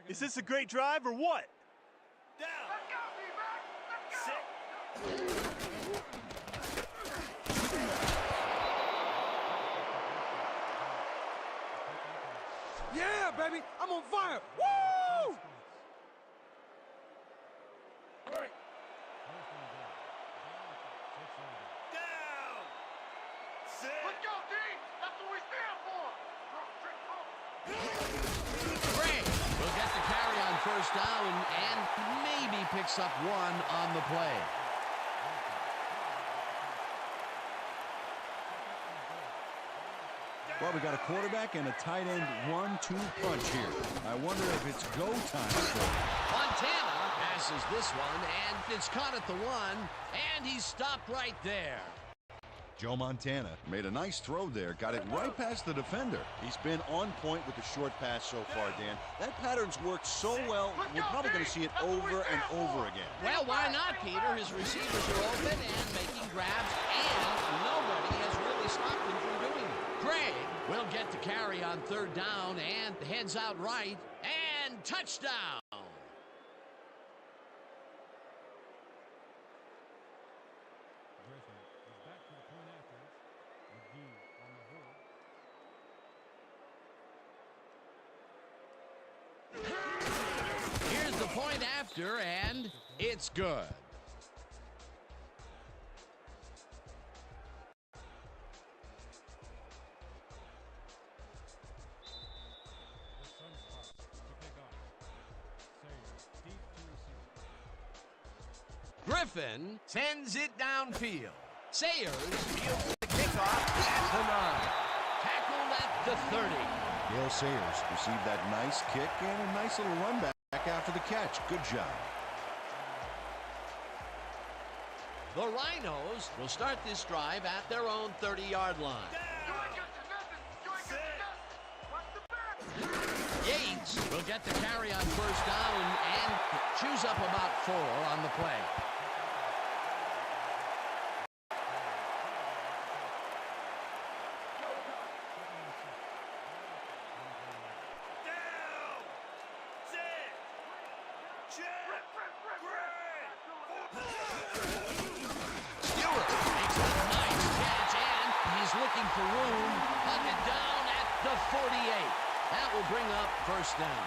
Is this a great drive or what? Yeah, baby, I'm on fire. Woo! Let's go, D! That's what we stand for! Craig will get the carry on first down and maybe picks up 1 on the play. Well, we got a quarterback and a tight end 1-2 punch here. I wonder if it's go time for him. Montana passes this one, and it's caught at the 1, and he's stopped right there. Joe Montana made a nice throw there, got it right past the defender. He's been on point with the short pass so far, Dan. That pattern's worked so well, we're probably going to see it over and over again. Well, why not, Peter? His receivers are open and making grabs, and nobody has really stopped him from doing it. Craig will get the carry on 3rd down and heads out right, and touchdown. Here's the point after, and it's good. Griffin sends it downfield. Sayers fields the kickoff at the 9. Tackled at the 30. Dale Sayers received that nice kick and a nice little run back after the catch. Good job. The Rhinos will start this drive at their own 30-yard line. Yates will get the carry on first down and chews up about 4 on the play. Looking for room, hunted down at the 48. That will bring up first down.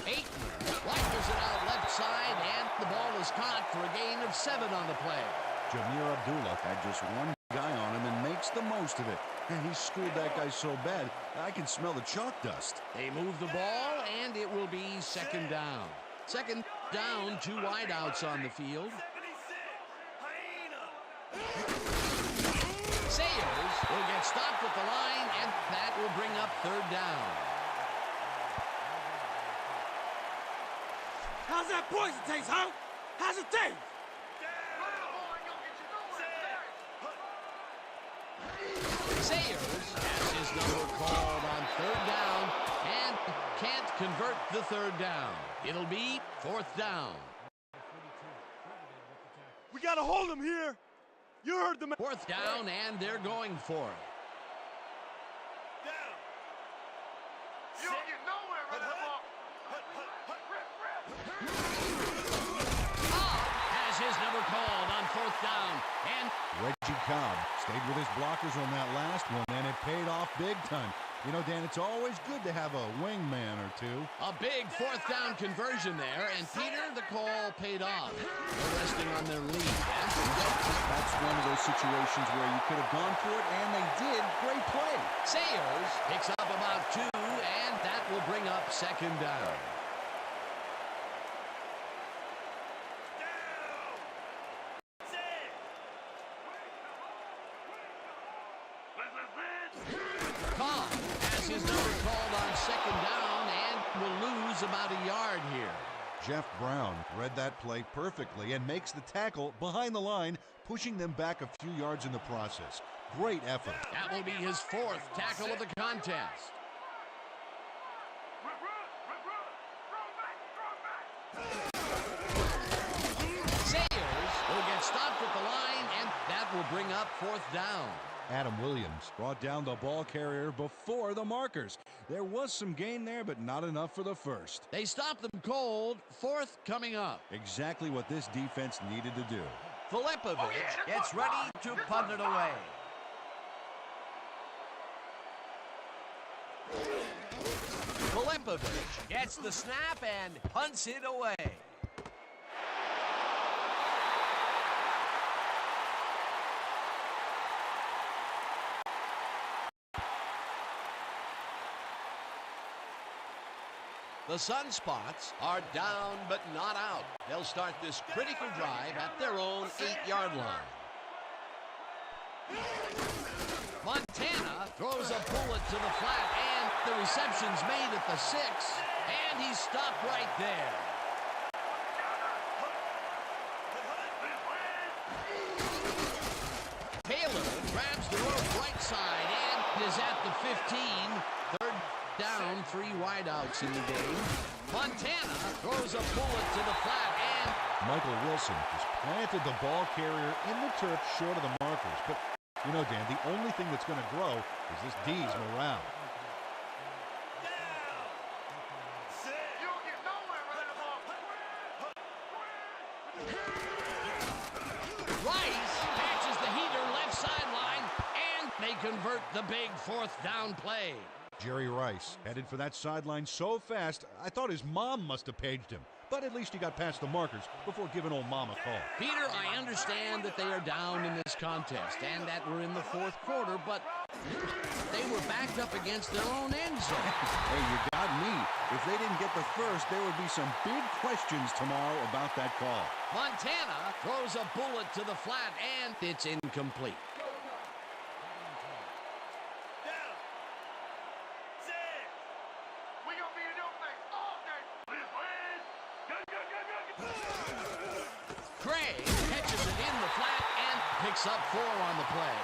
Aiton rifles it out left side, and the ball is caught for a gain of 7 on the play. Jameer Abdullah had just one guy on him and makes the most of it. And he schooled that guy so bad, I can smell the chalk dust. They move the ball, and it will be second down. Second down, 2 wideouts on the field. Sayers will get stopped at the line, and that will bring up third down. How's that poison taste, huh? How's it taste? Sayers has his number called on third down and can't convert the third down. It'll be fourth down. We got to hold him here. You heard the man. Fourth down, and they're going for it. Down. You don't get nowhere with that ball. Cobb has his number called on fourth down, and Reggie Cobb stayed with his blockers on that last one, and it paid off big time. You know, Dan, it's always good to have a wingman or two. a big fourth down conversion there, and Peter, the call paid off. They're resting on their lead. That's one of those situations where you could have gone for it, and they did. Great play. Sayers picks up about 2, and that will bring up second down. Cobb has his number called on second down and will lose about a yard here. Jeff Brown read that play perfectly and makes the tackle behind the line, pushing them back a few yards in the process. Great effort. That will be his 4th tackle of the contest. Sayers will get stopped at the line, and that will bring up fourth down. Adam Williams brought down the ball carrier before the markers. There was some gain there, but not enough for the first. They stop them cold. 4th coming up. Exactly what this defense needed to do. Filipovic gets ready to punt it away. Filipovic gets the snap and punts it away. The Sunspots are down but not out. They'll start this critical drive at their own 8-yard line. Montana throws a bullet to the flat, and the reception's made at the 6, and he's stopped right there. Taylor grabs the rope right side and is at the 15. Third down, 3 wideouts in the game. Montana throws a bullet to the flat, and Michael Wilson just planted the ball carrier in the turf short of the markers. But, you know, Dan, the only thing that's going to grow is this D's morale. You don't get nowhere with that ball. Rice catches the heater left sideline, and they convert the big 4th down play. Jerry Rice headed for that sideline so fast, I thought his mom must have paged him. But at least he got past the markers before giving old mom a call. Peter, I understand that they are down in this contest and that we're in the 4th quarter, but they were backed up against their own end zone. Hey, you got me. If they didn't get the first, there would be some big questions tomorrow about that call. Montana throws a bullet to the flat, and it's incomplete. Craig catches it in the flat and picks up 4 on the play.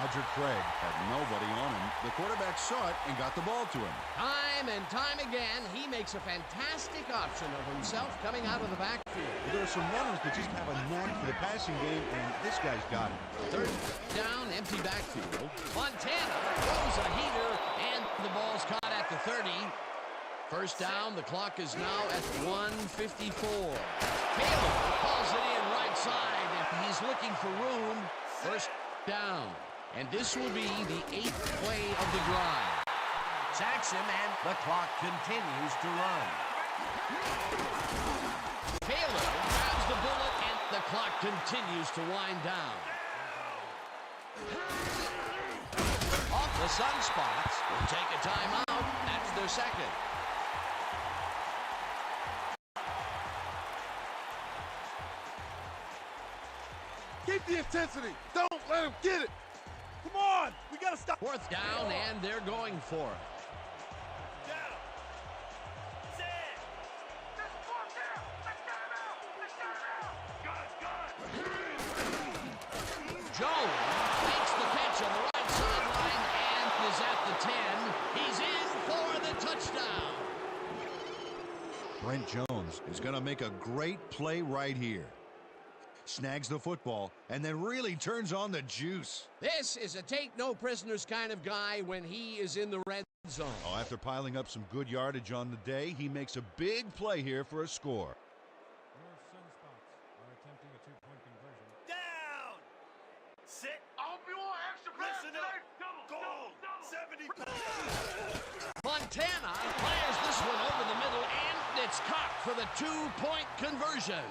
Roger Craig had nobody on him. The quarterback saw it and got the ball to him. Time and time again, he makes a fantastic option of himself coming out of the backfield. There are some runners that just have a knack for the passing game, and this guy's got it. Third down, empty backfield. Montana throws a heater, and the ball's caught at the 30. First down, the clock is now at 1:54. Taylor calls it in right side, and he's looking for room. First down. And this will be the 8th play of the drive. Sacks him, and the clock continues to run. Taylor grabs the bullet, and the clock continues to wind down. Off the Sunspots will take a timeout. That's their second. Keep the intensity. Don't let him get it. Come on, we gotta stop. 4th down, and they're going for it. Down. Set. Let's walk down. Let's get him out. Let's get him out. Gun. Jones makes the catch on the right sideline and is at the 10. He's in for the touchdown. Brent Jones is going to make a great play right here. Snags the football and then really turns on the juice. This is a take-no-prisoners kind of guy when he is in the red zone. Oh, after piling up some good yardage on the day, he makes a big play here for a score. Your Sunspots are attempting a 2-point conversion. Down. Sit. I hope you want extra pass Listen today. up. Goal. 70. Montana fires this one over the middle, and it's caught for the 2-point conversion.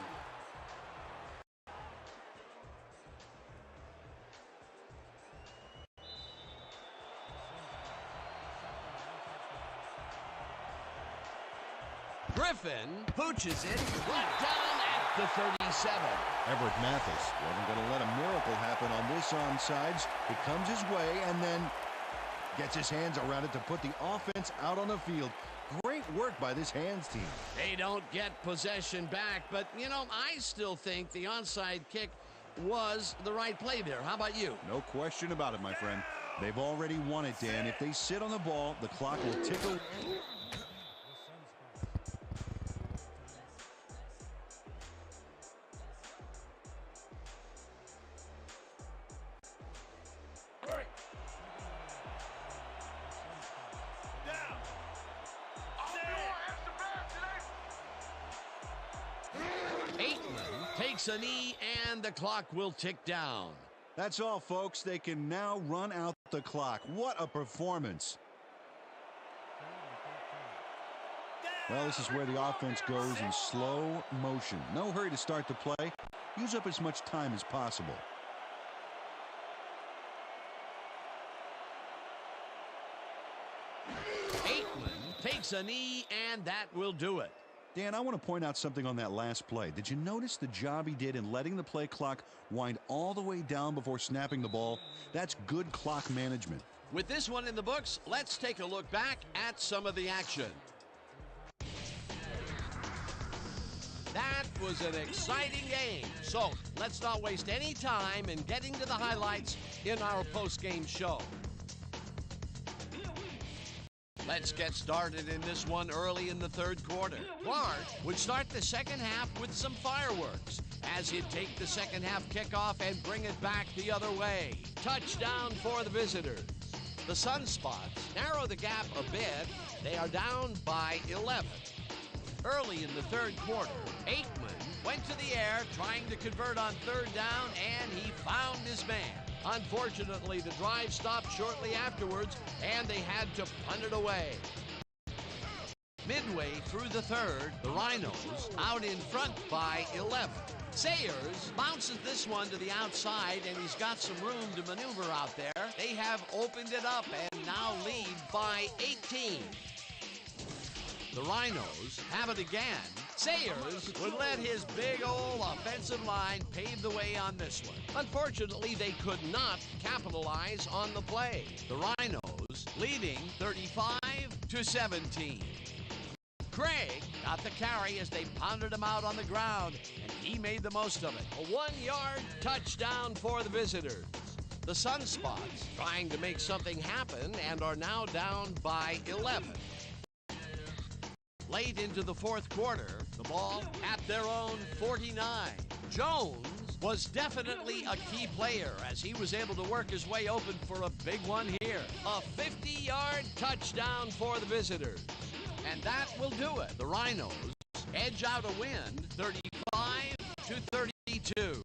Griffin pooches it right down at the 37. Everett Mathis wasn't going to let a miracle happen on this onside. It comes his way and then gets his hands around it to put the offense out on the field. Great work by this hands team. They don't get possession back, but, you know, I still think the onside kick was the right play there. How about you? No question about it, my friend. They've already won it, Dan. If they sit on the ball, the clock will tick away. Takes a knee, and the clock will tick down. That's all, folks. They can now run out the clock. What a performance. Well, this is where the offense goes in slow motion. No hurry to start the play. Use up as much time as possible. Aikman takes a knee, and that will do it. Dan, I want to point out something on that last play. Did you notice the job he did in letting the play clock wind all the way down before snapping the ball? That's good clock management. With this one in the books, let's take a look back at some of the action. That was an exciting game. So let's not waste any time in getting to the highlights in our post-game show. Let's get started in this one early in the third quarter. Clark would start the second half with some fireworks as he'd take the second half kickoff and bring it back the other way. Touchdown for the visitors. The Sunspots narrow the gap a bit. They are down by 11. Early in the third quarter, Aikman went to the air trying to convert on third down, and he found his man. Unfortunately, the drive stopped shortly afterwards, and they had to punt it away. Midway through the third, the Rhinos out in front by 11. Sayers bounces this one to the outside, and he's got some room to maneuver out there. They have opened it up and now lead by 18. The Rhinos have it again. Sayers would let his big old offensive line pave the way on this one. Unfortunately, they could not capitalize on the play. The Rhinos leading 35-17. Craig got the carry as they pounded him out on the ground, and he made the most of it. A 1-yard touchdown for the visitors. The Sunspots trying to make something happen and are now down by 11. Late into the fourth quarter, the ball at their own 49. Jones was definitely a key player as he was able to work his way open for a big one here. A 50-yard touchdown for the visitors. And that will do it. The Rhinos edge out a win 35-32.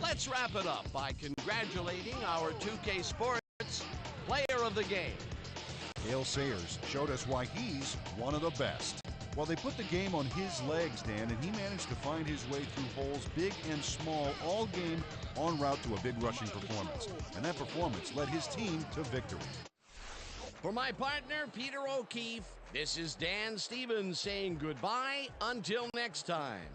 Let's wrap it up by congratulating our 2K Sports player of the game. Dale Sayers showed us why he's one of the best. Well, they put the game on his legs, Dan, and he managed to find his way through holes big and small all game en route to a big rushing performance. And that performance led his team to victory. For my partner, Peter O'Keefe, this is Dan Stevens saying goodbye until next time.